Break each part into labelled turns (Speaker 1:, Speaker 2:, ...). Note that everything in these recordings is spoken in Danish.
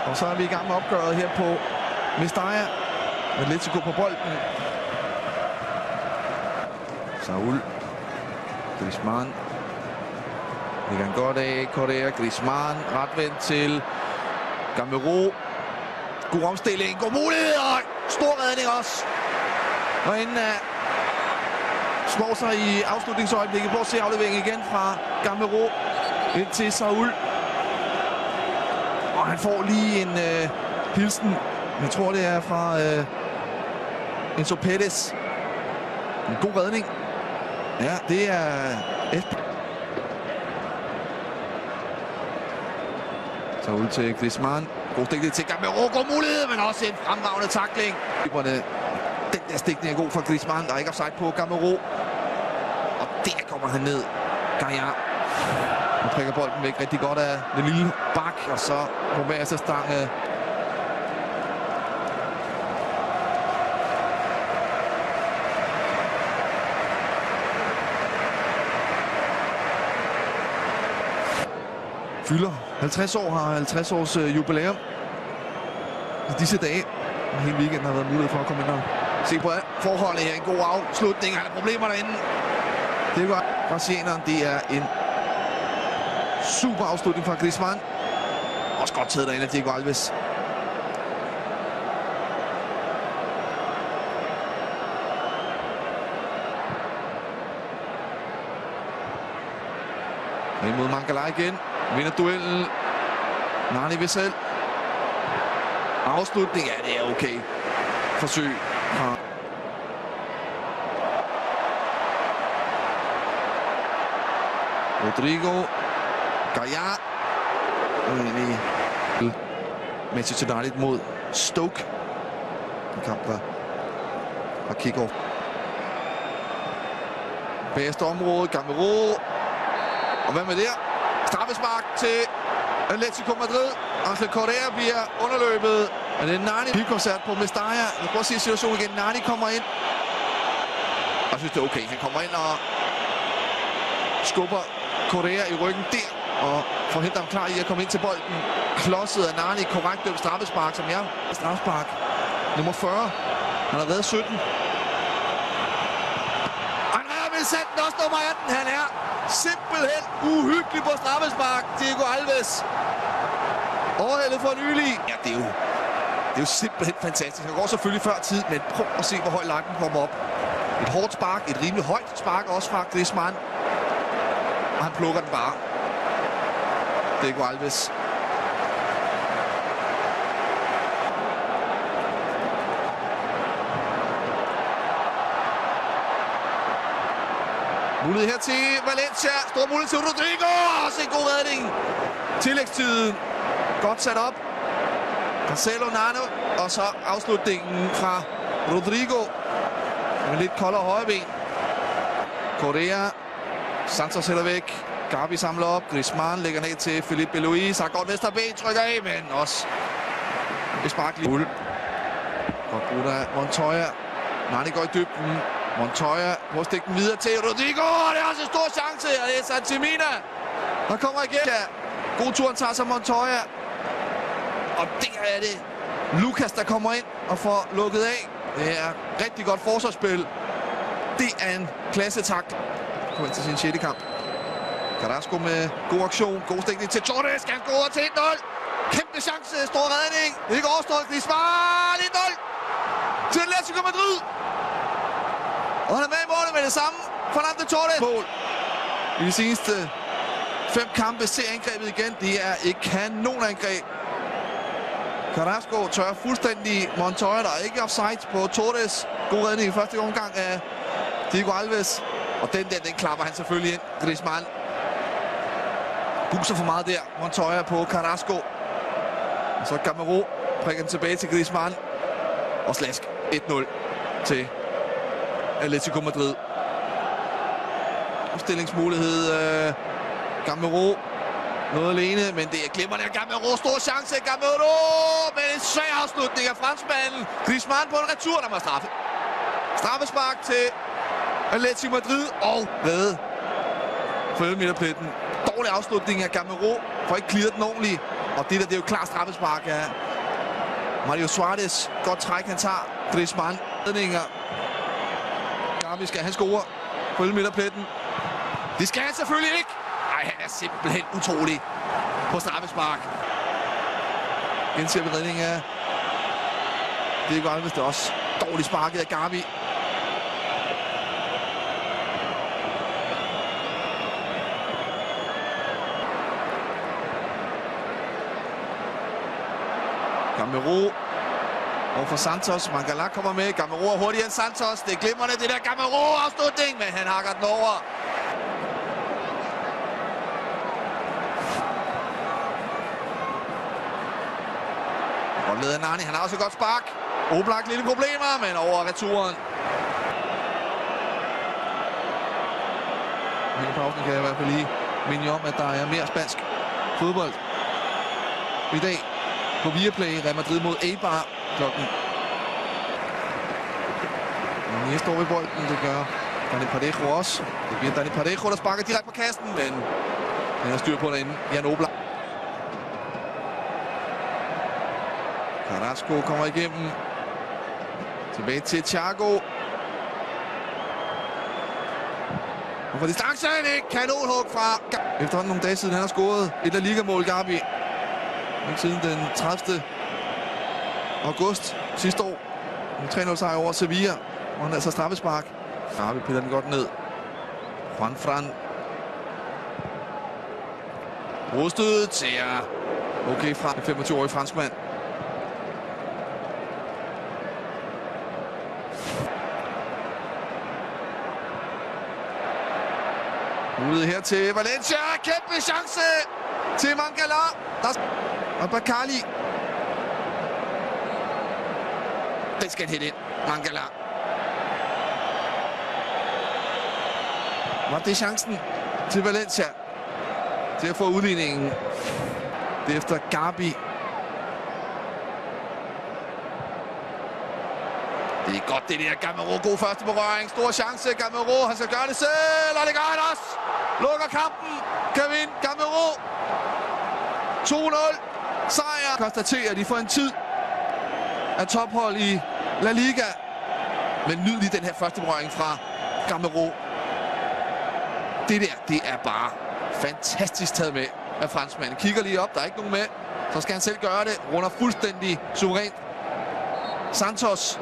Speaker 1: Og så er vi i gang med opgøret her på Mestalla. Atletico på bolden. Saul. Griezmann. Det kan godt af. Correa. Griezmann. Retvendt til Gamero. God omstilling. God mulighed. Og stor redning også. Og inden slår sig i afslutningsøjeblikket. Prøv at se afleveringen igen fra Gamero ind til Saul. Og han får lige en hilsen. Jeg tror, det er fra Enzo Pérez. En god redning. Ja, det er Saul til Griezmann. God stikning til Gamero. God mulighed, men også en fremragende tackling. Den der stikning er god for Griezmann. Der er ikke offside på Gamero. Og der kommer han ned. Gaia. Han trækker bolden væk rigtig godt af den lille bak. Og så på bagerste stang fylder 50 år, har 50 års jubilæum i disse dage. Hele weekenden har været mulighed for at komme ind og se på forholdet her. En god afslutning. Han har problemer derinde. Det var brasilianeren. Det er en super afslutning fra Griezmann. Også godt taget derinde af Diego Alves. Ind mod Mangala igen. Vinder duellen. Nani ved selv. Afslutning. Ja, det er okay. Forsøg fra Rodrigo. Gaia. Manchester United mod Stoke. En kamp, der var kick-off. Bedste område. Gamero. Og hvad med der? Straffespark til Atletico Madrid. Ángel Correa bliver underløbet. Og det er Nani. Bilkoncert på Mestalla. Jeg prøver at se situationen igen. Nani kommer ind. Og jeg synes, det er okay. Han kommer ind og skubber Correa i ryggen der. Og forhindrer ham klar i at komme ind til bolden. Klodset af Nani. Korrekt dømt straffespark, som jeg. Straffespark nummer 40. Han har været 17. Og han er vel sat den også nummer 18. Han er simpelthen uhyggelig på straffespark. Diego Alves. Overhældet for nylig. Ja, det er jo simpelthen fantastisk. Han går selvfølgelig før tid, men prøv at se, hvor høj lakken kommer op. Et hårdt spark, et rimelig højt spark også fra Griezmann. Og han plukker den bare. Diego Alves. Mulighed her til Valencia. Stor mulighed til Rodrigo. Også en god redning. Tillægstiden. Godt sat op. Marcelo Nano. Og så afslutningen fra Rodrigo. Med lidt koldere højreben. Correa. Santos hælder væk. Gavi samler op. Griezmann lægger ned til Felipe Luis. Har godt vesterben. Trykker af, men også et spark lige. Godt brudt af Montoya. Nani går i dybden. Montoya må stikke den videre til Rodrigo. Det er også en stor chance. Og det er Santimina. Der kommer igen. Ja. God tur, han tager sig Montoya. Og der er det Lucas, der kommer ind og får lukket af. Det er rigtig godt forsvarsspil. Det er en klassetak. Kommer ind til sin 6. kamp. Carrasco med god aktion. God stikning til Torres. Skal han gå over til 1-0. Kæmpe chance. Stor redning. Det er ikke overstået. Griezmann 1-0 til Atletico Madrid. Og han er med i målet med det samme. Fernando Torres. Mål i de seneste 5 kampe. Ser angrebet igen. Det er et kanonangreb. Carrasco tør fuldstændig Montoya. Der er ikke offside på Torres. God redning i første omgang af Diego Alves. Og den klapper han selvfølgelig ind. Griezmann buser for meget der. Montoya på Carrasco. Og så Gamero prikker den tilbage til Griezmann. Og slask 1-0 til Atletico Madrid. Opstillingsmulighed. Gamero. Noget alene, men det er glimrende. Gamero, stor chance. Gamero med en svær afslutning af franskmanden. Griezmann på en retur, der må straffe. Straffespark til Atletico Madrid og redde for 11-meterpletten. Dårlig afslutning af Gamero. For ikke clearet den ordentligt. Og det der, det er jo klart straffespark af Mario Suarez. Godt træk, han tager. Griezmann. Redninger. Gavi, skal han score på midterpletten? Det skal han selvfølgelig ikke. Nej, han er simpelthen utrolig på straffespark. Indser vi redning af Diego Alves. Det er også dårligt sparket af Gavi. Gamero over for Santos. Mangala kommer med. Gamero er hurtigere end Santos. Det er glimrende, det der Gamero-afslutning, men han hakker den over. Og leder Nani, han har også et godt spark. Oblak lille problemer, men over returen. Hele pausen kan jeg i hvert fald lige minde om, at der er mere spansk fodbold i dag på Viaplay. Real Madrid mod Eibar klokken. Nani står ved bolden, det gør Dani Parejo også. Det bliver Dani Parejo, der sparker direkte på kasten, men han har styr på derinde. Jan Oblak. Carrasco kommer igennem. Tilbage til Thiago. Og for distancen, ikke kanonhug fra efterhånden nogle dage siden, han har scoret et La Liga-mål, Gavi. Ikke siden den 30. august sidste år. En 3-0 sejr over Sevilla, hvor han altså straffespark. Gavi piller den godt ned. Juan Fran. Rodstødet til okay fra den 25-årige franskmand. Mulighed her til Valencia. Kæmpe chance til Mangala. Og Bakali. Den skal hit ind. Mangala. Var det chancen til Valencia til at få udligningen? Det er efter Gavi. Det er godt det der. Gamero, god første berøring. Stor chance. Gamero, han skal gøre det selv. Og det gør han også. Lukker kampen. Kevin Gamero. 2-0. Sejr. Konstaterer, at de får en tid af tophold i La Liga. Men nyd lige den her første berøring fra Gamero. Det der, det er bare fantastisk taget med af franskmanden. Kigger lige op, der er ikke nogen med. Så skal han selv gøre det. Runder fuldstændig suverænt. Santos.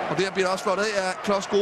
Speaker 1: Og der bliver også flot af Klosko.